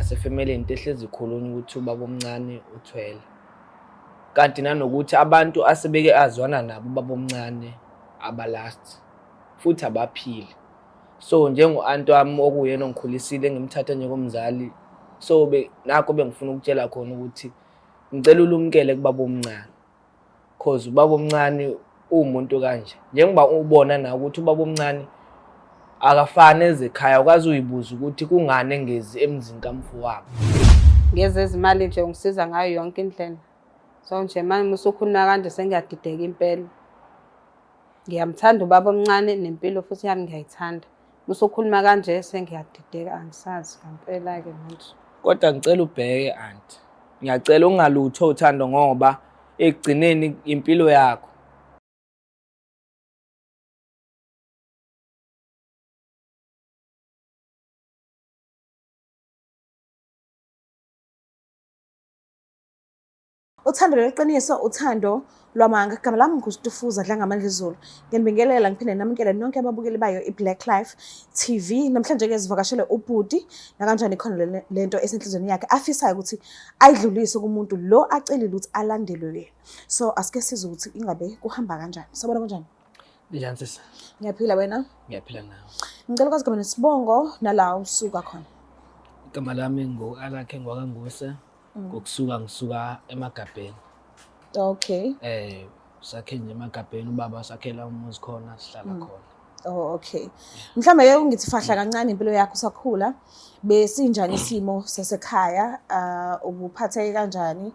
nasefemelini into ehlezi ikhulunywa ukuthi ubaba omncane uthwele. Kanti nanokuthi abantu asebeke azwana nabo ubaba omncane abalast futhi abaphili. So njengo-anti wami okuyena ongikhulisile engimthatha njengomzali, so nakho bengifuna ukutshela khona ukuthi ngicela ulumkele kubaba omncane, cause ubaba omncane uwumuntu kanje. Njengoba ubona na ukuthi ubaba omncane akafani ezekhaya, ukwazi uyibuza ukuthi kungani engezi emzini kamfowabo. Ngezezimali nje ungisiza ngayo yonke indlela. So nje manje musukhuluma kanje sengiyadideka impela. Ngiyamthanda ubaba omncane nempilo futhi yami ngiyayithanda. Musukhuluma kanje sengiyadideka, angisazi ngempela-ke manje. Kodwa ngicela ubheke anti. Ngiyacela ungalutho uthando ngoba ekugcineni impilo yakho. Uthando lweqiniso, uthando lwamanga. Igama lami nguStufuza Dlangamandla Izulu. Ngiyanibingelela ngiphinde namukele nonke ababukeli bayo iBlack Life TV. Namhlanje-ke sivakashele ubhuti nakanjani khona lento esenhlizweni yakhe afisayo ukuthi ayidlulise kumuntu lo acelile ukuthi alandelwe yena. So asike sizwe ukuthi ingabe kuhamba kanjani. Sabona kanjani? Njani sisi? Ngiyaphila wena? Ngiyaphila nawe. Ngicela ukwazi igama nesibongo nala usuka khona. Igama lami ngo-Alakhe Ngwakanguse. Ngisuka eMagabheni. Okay. Sakhe nje eMagabheni, ubaba sakhela umuzi khona sihlala khona. Oh, okay. Mhlawumbe ungithi fahla kancane impilo yakho usakhula. Besinjani isimo sasekhaya? Ubuphatheke kanjani?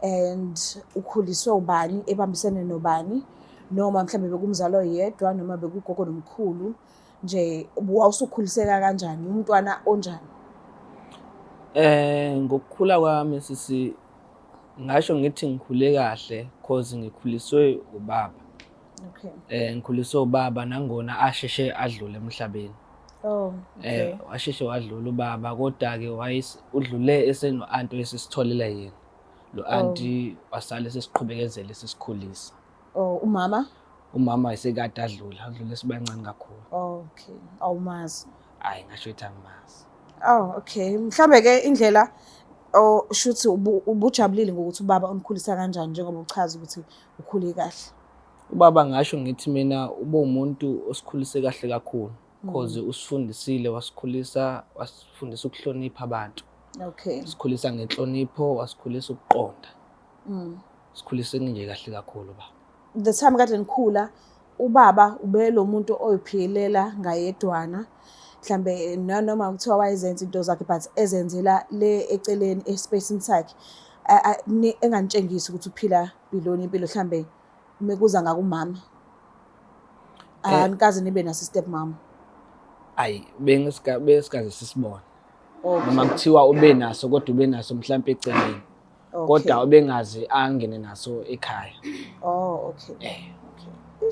And ukhuliswe ubani, ebambisene nobani? Noma mhlawumbe bekumzalo oyedwa noma bekugogo nomkhulu? Nje wawusukhuliseka kanjani? Umntwana onjani? Ngokukhula kwami sisi ngisho ngithi ngikhule kahle cause ngikhuliswe ubaba. Okay. Ngikhuliswe ubaba nangona asheshe adlule emhlabeni. Oh, okay. Washeshe wadlula ubaba kodwa-ke udlule eseno-anti esisitholela yena. Lo anti wasale sesiqhubezela sesikhulisa. Oh, umama? Umama esekade adlule sibancane kakhulu. Okay. Awumazi? Hayi ngasho ukuthi angimazi. Oh, okay. Mhlawumbe-ke indlela shuthi ubujabulile ngokuthi ubaba umkhulisa kanjani njengoba uchaza ukuthi ukhule kahle. Ubaba ngasho ngithi mina ube umuntu osikhulise kahle kakhulu cause usifundisile, wasikhulisa, wasifundisa ukuhlonipha abantu. Okay. Sikhulisa ngenhlonipho, wasikhulisa ukuqonda. Sikhulise nje kahle kakhulu baba. The time kade nikhula ubaba ubelo umuntu oyiphilela ngayedwana. Mhlambe noma kuthiwa wayezenza into zakhe but ezenzela le eceleni espacing sakhe enganitshengisi ukuthi uphila biloni impilo mhlambe mekuza ngakumama. Anikaze nibe naso step mama. Ayi besikaze sisibona. Okay. Noma kuthiwa ube naso kodwa ube naso mhlambe eceleni. Kodwa ubengazi angene naso ekhaya. Oh, okay. Okay.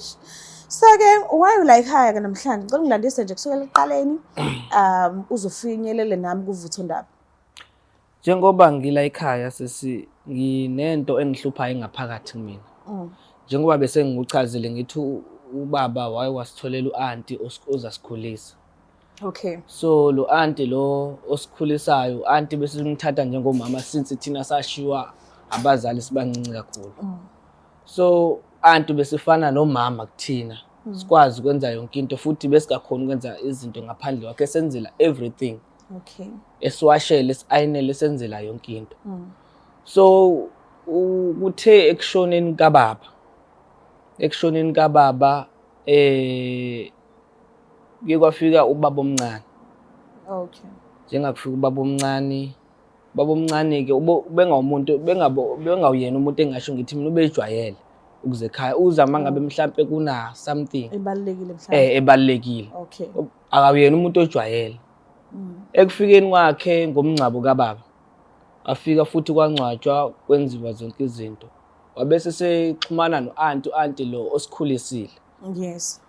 So-ke wayula ekhaya ke namhlanje ngicela ngilandise nje kusukela eqaleni uzofinyelele nami kuvutho ndaba. Njengoba ngila ekhaya nginento engihluphayo engaphakathi kumina. Njengoba bese ngikuchazile ngithi ubaba wasitholela u-anti ozasikhulisa. Okay. So lo anti lo osikhulisayo, anti bese simthatha njengomama since thina sashiwa abazali sibancinci kakhulu. So anti besifana nomama kuthina. Sikwazi ukwenza yonke into futhi besikakhona ukwenza izinto ngaphandle kwakhe esenzela everything. Okay. Esiwashele, esiayinele, esenzela yonke into. So uthe ekushoneni kababa. Ekushoneni kababa kwafika ubaba omncane. Okay. Njengakufika ubaba omncane. Ubaba omncane ke ubengawumuntu bengawuyena umuntu engasho ngithi mina ubejwayele ukuze ekhaya uzama ngabe mhlambe kuna something ebalekile mhlambe. Ebalekile. Okay. Akawuyena umuntu ojwayele. Ekufikeni kwakhe ngomncabo kababa. Afika futhi kwangcwatshwa kwenziwa zonke izinto. Wabese sexhumana no-anti lo osikhulisile. Yes.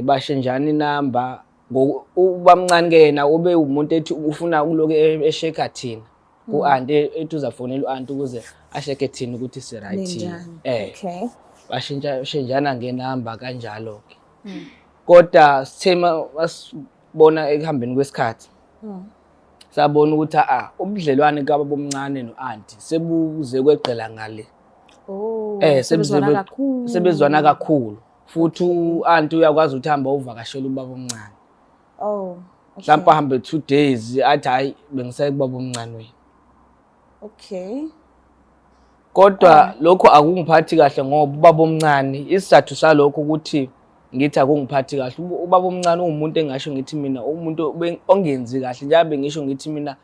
Bashenjana inamba ubamncane ke yena ube umuntu ethi ufuna ukuloke esheka thina. U-anti ethi uzafonela u-anti ukuze asheke thina ukuthi si right. Okay. Bashenjana ngenamba kanjalo ke. Kodwa sithema wasibona ekuhambeni kwesikhathi. sabona ukuthi ubudlelwane kababomncane no-anti sebuze kweqela ngale. Oh, Sebezwana sebezwana kakhulu. Futhi u-anti uyakwazi ukuthi hamba uvakashela ubaba omncane. Oh, Mhlawumbe ahambe 2 days athi hayi bengisaye kubaba omncane wena. okay. Kodwa lokho akungiphathi kahle ngoba ubaba omncane isizathu salokho ukuthi ngithi akungiphathi kahle. Ubaba omncane umuntu engasho ngithi mina umuntu ongenzi kahle njengoba ngisho ngithi mina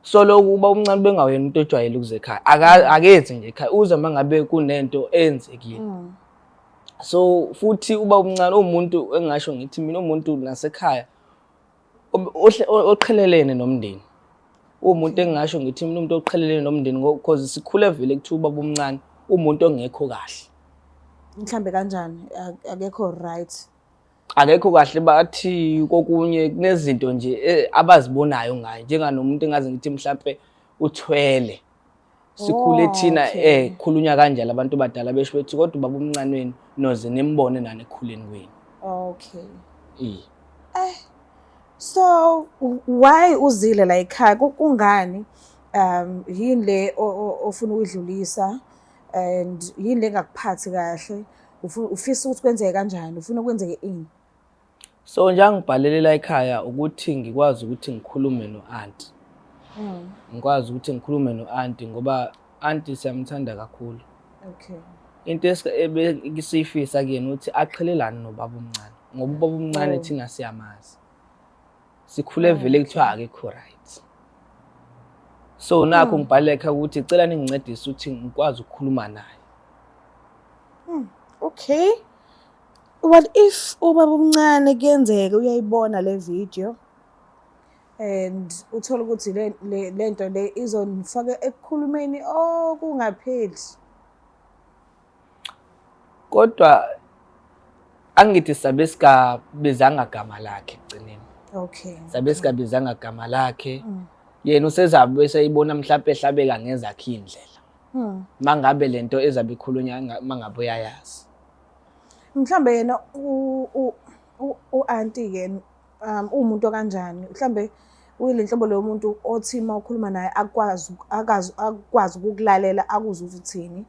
solo ubaba omncane bengawena umuntu ojwayele ukuze ekhaya. Akenze nje ekhaya uze mangabe kunento eyenzekile. So futhi ubaba omncane umuntu engasho ngithi mina umuntu nasekhaya oqhelelene nomndeni. Umuntu engasho ngithi mina umuntu oqhelelene nomndeni because sikhule vele kuthi ubaba omncane umuntu ongekho kahle. Mhlambe kanjani akekho right. Akekho kahle bathi kokunye kunezinto nje abazibonayo ngayo njenganomuntu engaze ngithi mhlawumbe uthwele. Sikhule thina khulunywa kanjalo abantu badala besho bethi kodwa ubaba omncane wenu noze nimbone nani ekhuleni kwenu. Okay. So why uzile la ekhaya kungani yini le ofuna ukudlulisa and yini le ngakuphathi kahle ufisa ukuthi kwenzeke kanjani ufuna kwenzeke ini? So njengibhalele la ekhaya ukuthi ngikwazi ukuthi ngikhulume no-anti. Ngikwazi ukuthi ngikhulume no-anti ngoba anti siyamthanda kakhulu. Okay. Into ebesifisa kuyena ukuthi aqhelelane nobaba omncane ngoba ubaba omncane thina siyamazi. Sikhule vele kuthiwa akekho right. So nakho ngibhalele ekhaya ukuthi cela ningincedise ukuthi ngikwazi ukukhuluma naye. Okay. What if ubaba omncane kuyenzeka uyayibona le video and uthola ukuthi lento le izonifaka ekukhulumeni kungapheli? Kodwa angithi sabe sikabizanga gama lakhe egcineni. Okay. Sabe sikabizanga gama lakhe. Yena usezabe besayibona mhlawumbe ehlabeka ngezakhe indlela. Mangabe lento ezabe ikhulunywa mangabe uyayazi. Mhlambe yena u-anti ke umuntu kanjani? Mhlambe uyilenhlobo lo muntu othi mawukhuluma naye akwazi ukukulalela akuzwe uthini.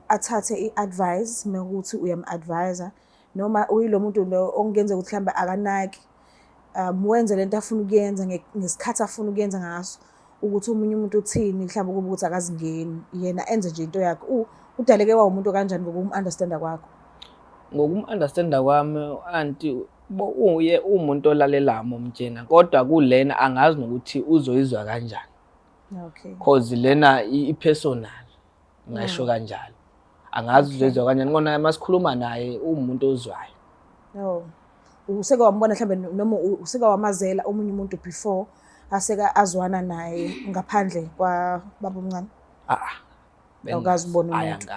Athathe i-advice mekuthi uyam-advise noma uyilo muntu lo ongenza ukuthi mhlawumbe akanaki wenze lento afuna ukuyenza ngesikhathi afuna ukuyenza ngaso ukuthi omunye umuntu uthini mhlawumbe kube ukuthi akazingeni yena enze nje into yakhe. Udaleke umuntu kanjani ngokum-understanda kwakho? Ngokum-understanda kwami anti uye umuntu olalelayo umtshena kodwa kulena angazi nokuthi uzoyizwa kanjani. Okay. Cause lena i-personal ngisho kanjalo. Angazi uzoyizwa kanjani ngona masikhuluma naye umuntu ozwayo. No. Useke wambona mhlambe noma useke wamazela omunye umuntu before aseka azwana naye ngaphandle kwa baba omncane? Awukazi ubona umuntu?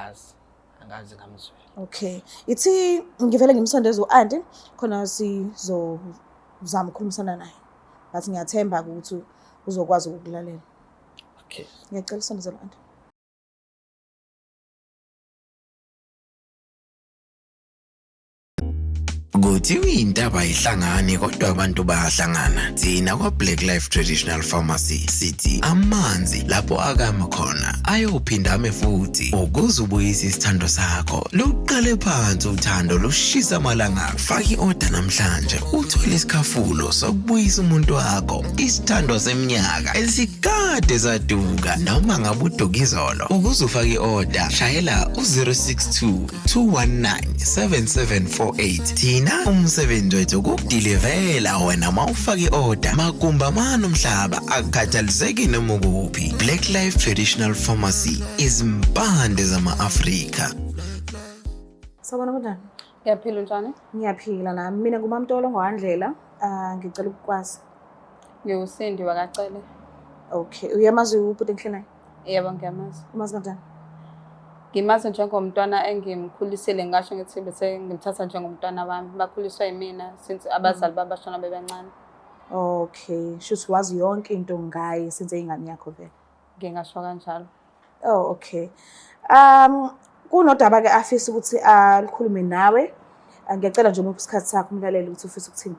Angazi ngamzwe. Okay. Ithi ngivele ngimsondeze u-anti khona sizozama ukukhulumisana naye. Bathi ngiyathemba ukuthi uzokwazi ukulalela. Okay. Ngiyacela usondeze u-anti. Kuthiwa indaba ayihlangani kodwa abantu bayahlangana. Thina kwa Black Life Traditional Pharmacy sithi amanzi lapho akama khona ayophinda ame futhi ukuze ubuyise isithando sakho. Luqale phansi uthando lushisa amalanga. Faka i-order namhlanje uthole isikhafulo sokubuyisa umuntu wakho. Isithando seminyaka esikade saduka noma ngabe uduka izolo. Ukuze ufake i-order shayela u-062 219 7748. Thina umsebenzi wethu ukudilivela wena mawufaka i-order magumba mano umhlaba akukhathaliseki noma ukuphi. Black Life Traditional Pharmacy izimpande zama-Afrika. Sawubona kunjani? Ngiyaphila njani? Ngiyaphila nami. Mina nguMamtolo ngohandlela. Ngicela ukukwazi. Ngiwusindi wakacele. Okay. Uyamazi ubhuti enhlinayo? Yebo ngiyamazi. Umazi kanjani? Ngimazi njengomntwana engimkhulisile ngasho ngithi bese ngimthatha njengomntwana wami. Bakhuliswa yimina since abazali babashona bebancane. Okay. Shuthi wazi yonke into ngaye since ingane yakho vele. Ngingasho kanjalo. Oh, okay. Kunodaba ke afisa ukuthi alikhulume nawe. Ngiyacela nje uma isikhathi sakho umlaleli ukuthi ufisa ukuthini.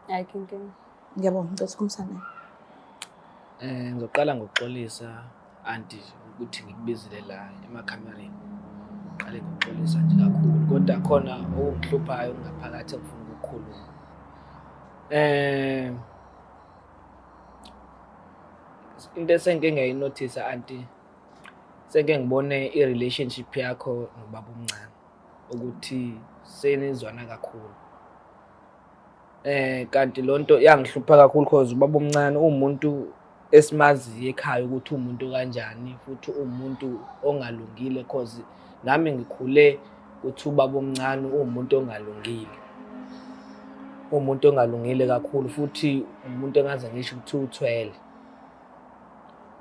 Ayikho inkinga. Ngiyabonga ngicela ukukhulumisana naye. Ngizoqala ngokuxolisa anti ukuthi ngikubizile la emakhamereni. Ngiqale ngokuxolisa nje kakhulu kodwa khona okungihluphayo ngaphakathi engifuna ukukhuluma. Into esengike ngayinothisa anti, sengike ngibone i-relationship yakho nobaba omncane ukuthi senizwana kakhulu. Kanti lonto yangihlupha kakhulu because ubaba omncane uwumuntu esimaziyo ekhaya ukuthi umuntu kanjani futhi uwumuntu ongalungile cause nami ngikhule ukuthi ubaba omncane uwumuntu ongalungile. Uwumuntu ongalungile kakhulu futhi umuntu engaze ngisho ukuthi uthwele.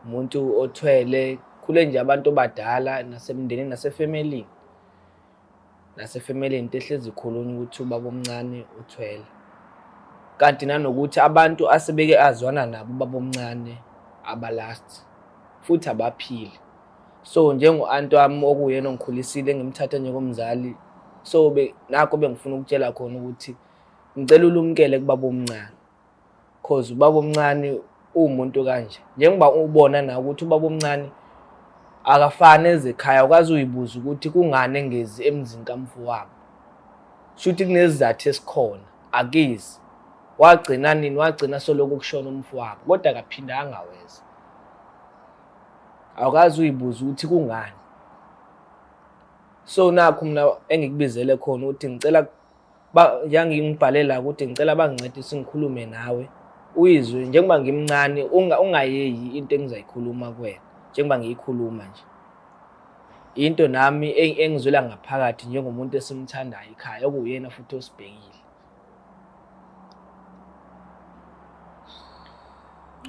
Umuntu othwele, khule nje abantu abadala nasemndenini nasefemelini into ehlezi ikhulunywa ukuthi ubaba omncane uthwele. Kanti nanokuthi abantu asebeke azwana nabo ubaba omncane abalast futhi abaphili. So njengo-anti wami okuyena ongikhulisile engimthatha njengomzali, so nakho bengifuna ukutshela khona ukuthi ngicela ulumkele kubaba omncane cause ubaba omncane uwumuntu kanje. Njengoba ubona na ukuthi ubaba omncane akafani eze ekhaya, ukwazi uyibuza ukuthi kungani engezi emzini kamfowabo. Shuthi kunesizathu esikhona, akizi. Wagcina nini? Wagcina soloku kushona umfowabo kodwa akaphinda angaweza. Awukazi uyibuza ukuthi kungani. So nakho mina engikubizele khona ukuthi ngicela ngibhalela ukuthi ngicela bangincedise ngikhulume nawe uyizwe njengoba ngimncane, ungayeyi into engizayikhuluma kuwena njengoba ngiyikhuluma nje. Into nami engizwela ngaphakathi njengomuntu esimthandayo ekhaya okuyena futhi osibhekile.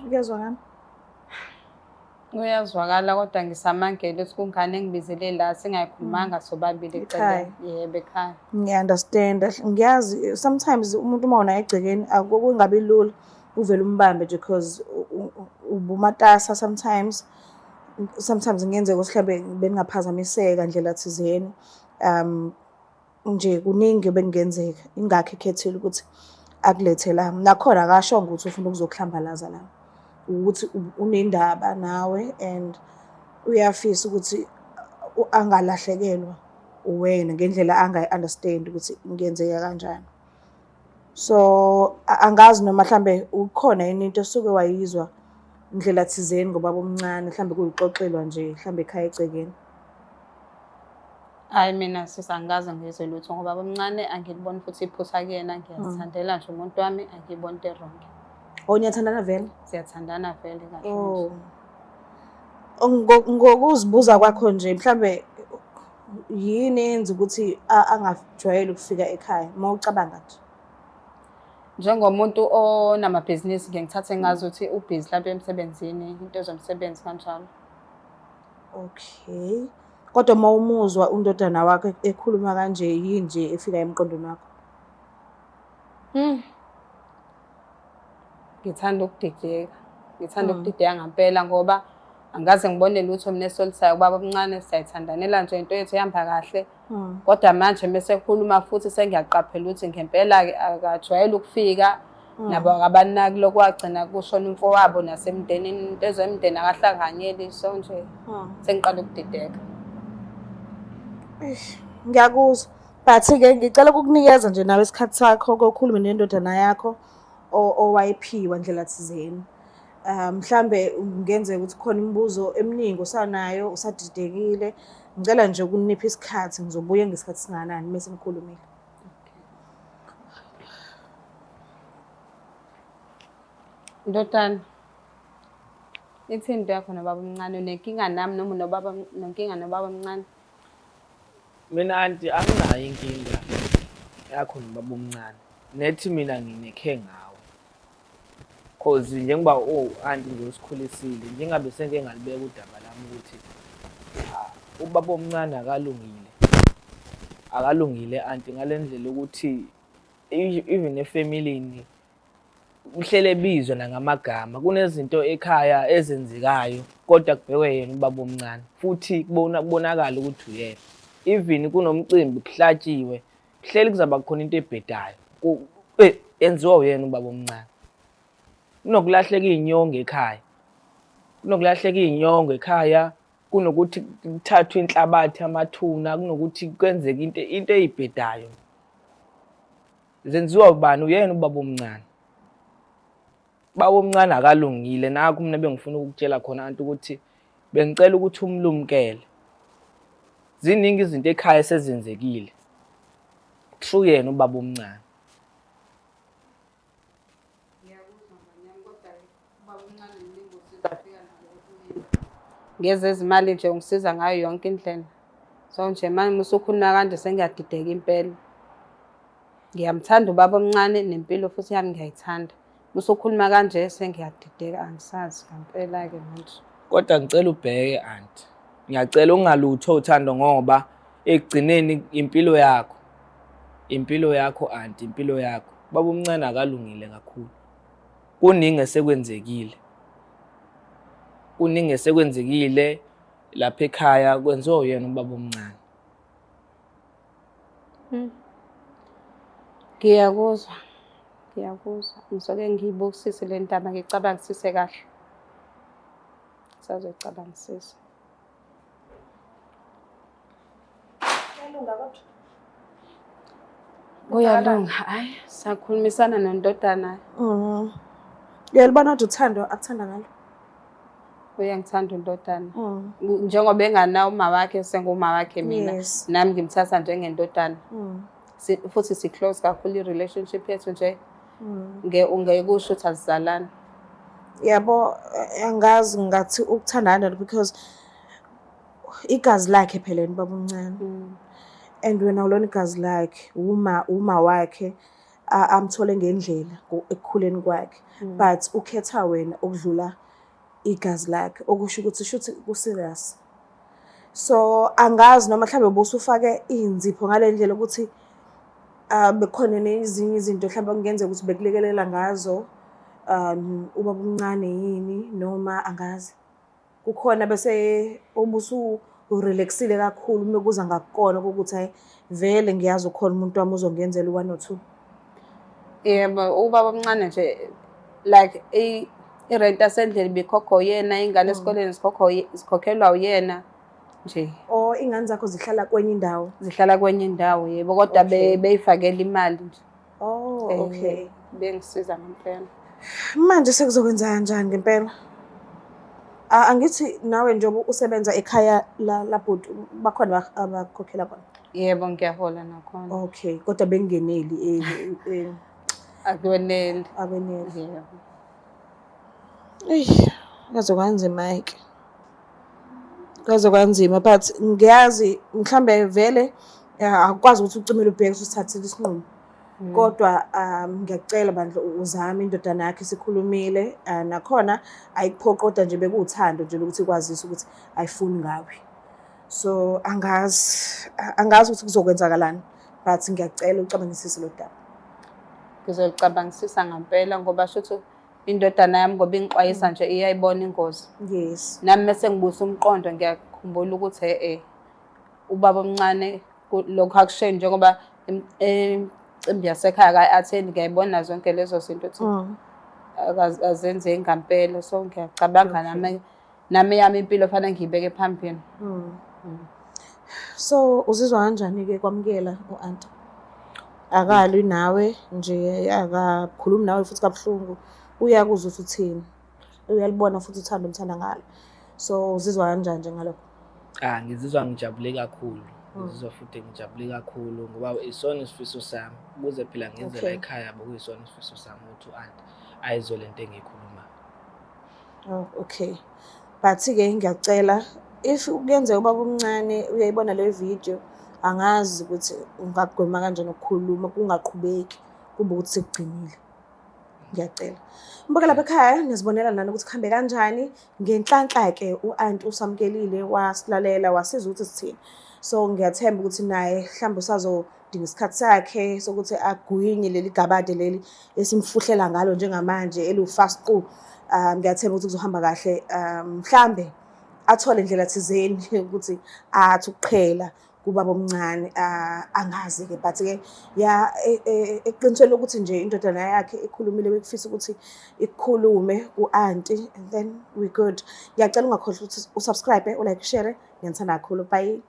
Kuyezwakala? Uyazwakala kodwa ngisamangele ukuthi kungani engibizele la singayikhulumanga sobabili Ekhaya. Yebo, ekhaya. Ngiya-understand. Ngiyazi sometimes umuntu uma unayo egcekeni akungabi lula uvele umbambe nje because ubumatasa sometimes ngenzeka ukuthi mhlawumbe beningaphazamiseka ndlela thizeni. Nje kuningi bekungenzeka, ingakho ekhethile ukuthi akulethe la. Nakhona akashongo ukuthi ufuna ukuzokuhlambalaza la. Ukuthi unendaba nawe and uyafisa ukuthi angalahlekelwa uwena ngendlela angayi-understand ukuthi ngenzeka kanjani. So angazi noma mhlambe ukhona yini into esuke wayizwa indlela thizeni ngobaba omncane, mhlambe kuyixoxelwa nje mhlambe ekhaya egcekeni. Hayi mina angaze ngizwe lutho ngoba omncane angiliboni futhi iphutha kuyena. Ngiyazithandela nje umuntu wami, angiyiboni into erongi. Oh, niyathandana vele? Siyathandana vele kahle. Oh. Ngokuzibuza kwakho nje mhlambe yini eyenza ukuthi angajwayeli ukufika ekhaya uma ucabanga nje? Njengomuntu onamabhizinisi ngithathe ngazi ukuthi ubhizi lapha emsebenzini, into zomsebenzi kanjalo. Okay. Kodwa uma umuzwa undodana wakho ekhuluma kanje yini nje efika emqondweni wakho? Ngithanda ukudideka. Ngithanda ukudideka ngempela ngoba angaze ngibone lutho mina esolisayo ubaba omncane. Siyayithandanela nje into yethu ihamba kahle. Kodwa manje mase ekhuluma futhi sengiyaqaphela ukuthi ngempela-ke akajwayele ukufika nabo akabanaki lokhu wagcina kushona umfowabo nasemndenini, into ezemndeni akahlanganyeli. So nje sengiqala ukudideka. Ngiyakuzwa, but-ke ngicela ukukunikeza nje nawe isikhathi sakho kokhulume nendodana yakho owayiphiwa ndlela thizeni. Mhlambe kungenzeka ukuthi khona imibuzo eminingi usanayo, usadidekile. Ngicela nje ukunipha isikhathi, ngizobuya ngesikhathi singanani mase nikhulumile. Ndodana, ithi into yakho nobaba omncane, unenkinga nami noma nenkinga nobaba omncane? Mina anti anginayo inkinga yakho nobaba omncane. Nethi mina nginekhe ngawe. Cause njengoba anti nje usikhulisile, njengabe sengike ngalibeka udaba lami ukuthi ubaba omncane akalungile anti ngale ndlela ukuthi even efamilini uhlele bizwe nangamagama. Kunezinto ekhaya ezenzekayo kodwa kubhekwe yena ubaba omncane futhi kubonakala ukuthi uyena. Even kunomcimbi kuhlatshiwe kuhleli kuzaba khona into ebhedayo yenziwa uyena ubaba omncane. Kunokulahleka inyongo ekhaya kunokulahleka iy'nyongo ekhaya, kunokuthi kuthathwe inhlabathi amathuna, kunokuthi kwenzeke into ey'bhedayo. Zenziwa ubani? Uyena ubaba omncane. Ubaba omncane akalungile. Nakho mina bengifuna ukukutshela khona anti ukuthi bengicela ukuthi umlumkele. Ziningi izinto ekhaya esezenzekile. Kusho uyena ubaba omncane. Ngezezimali nje ungisiza ngayo yonke indlela. So nje manje usukhuluma kanje sengiyadideka impela. Ngiyamthanda ubaba omncane nempilo futhi yami ngiyayithanda. Usukhuluma kanje sengiyadideka angisazi ngempela-ke manje. Kodwa ngicela ubheke anti. Ngiyacela ungalutho uthando ngoba ekugcineni impilo yakho. Impilo yakho anti, impilo yakho. Ubaba omncane akalungile kakhulu. Kuningi esekwenzekile. Kuningi esekwenzekile lapha ekhaya kwenziwa uyena ubaba omncane. Ngiyakuzwa. Ngisoke ngiyibukisise le ndaba ngicabangisise kahle. Sazoyicabangisisa. Uyalunga. Hayi, sakhulumisana nendodana. Uyalibona nje uthando akuthanda ngalo. Uyangithanda undodana. Njengoba enganawo uma wakhe senguma wakhe mina. Nami ngimthatha njengendodana. Futhi si-close kakhulu i-relationship yethu nje. Ungeke kusho ukuthi asizalana. Yabo, angazi ngathi ukuthandana because igazi lakhe phela ubaba omncane. And wena ulona igazi lakhe, uma wakhe amthole ngendlela ekukhuleni kwakhe. But ukhetha wena ukudlula igazi lakhe okusho ukuthi shuthi ku-serious. So angazi noma mhlawumbe ubusufake inzipho ngale ndlela ukuthi bekhona nezinye izinto mhlawumbe kungenzeka ukuthi bekulekelela ngazo ubaba omncane yini noma angazi. Kukhona bese ubusu urelaxile kakhulu mekuza ngakukona ukuthi hayi vele ngiyazi ukhona umuntu wami uzongenzela 1 or 2. Yebo, ubaba omncane nje like irent asendlele bikhokho yena, ingane esikoleni sikhokhelwa uyena nje. Ingane zakho zihlala kwenye indawo. Zihlala kwenye indawo yebo, kodwa beyifakela imali nje. Okay. Bengisiza ngempela. Manje sekuzokwenza kanjani ngempela? Angithi nawe njengoba usebenza ekhaya labhuti bakhona abakhokhela khona. Yebo, ngiyahola nakhona. Okay, kodwa bengeneli akweneli. Yebo. Kazokwanzima ke. Kazokwanzima but ngiyazi mhlambe vele akwazi ukuthi ucimele ubheke usithathile isinqumo. Kodwa ngiyacela bandla uzame indodana yakhe sikhulumile nakhona ayikuphoqa kodwa nje bekuthando nje ukuthi ikwazisa ukuthi ayifuni ngawe. So angazi ukuthi kuzokwenzakalani but ngiyacela ucabangisise lo daba. Ngizocabangisisa ngempela ngoba shothi indodana yami ngoba ingixwayisa nje iyayibona ingozi. Yes. Nami mase ngibusa umqondo ngiyakhumbula ukuthi ubaba omncane lokho akushiye njengoba imicimbi yasekhaya ka-attend ngiyayibona zonke lezo zinto ukuthi azenze ngampela. So ngiyacabanga nami yami impilo fanele ngiyibeke phambili. So uzizwa kanjani-ke kwamukela u-anti? Akalwi nawe nje, akakhulumi nawe futhi kabuhlungu. Uyakuzwa ukuthi uthini. Uyalibona futhi uthando umthanda ngalo. So uzizwa kanjani nje ngalokho? Ngizizwa ngijabule kakhulu. Ngizizwa futhi ngijabule kakhulu ngoba isona isifiso sami. Ukuze phela ngenze la ekhaya bekuyisona isifiso sami ukuthi u-anti ayizwe lento engiyikhulumayo. Okay. But-ke ngiyacela if kuyenzeka ubaba omncane uyayibona le video angazi ukuthi ungagwema kanjani ukukhuluma kungaqhubeki kube ukuthi sekugcinile. Ngiyacela. Mbuka lapha ekhaya nizibonela nani ukuthi kuhambe kanjani. Ngenhlanhla-ke u-anti usamkelile wasilalela wasiza ukuthi sithini. So ngiyathemba ukuthi naye mhlawumbe usazodinga isikhathi sakhe sokuthi agwinye leli gabade leli esimfuhlela ngalo njengamanje elufast qu. Ngiyathemba ukuthi kuzohamba kahle. Mhlambe athole indlela thizeni ukuthi athi ukuqhela kubaba omncane. Angazi-ke but-ke ya eqinisweni lokuthi nje indodana yakhe ikhulumile bekufisa ukuthi ikhulume ku-anti and then we good. Ngiyacela ungakhohlwa ukuthi usubscribe, ulike, share. Ngiyanithanda kakhulu. Bye.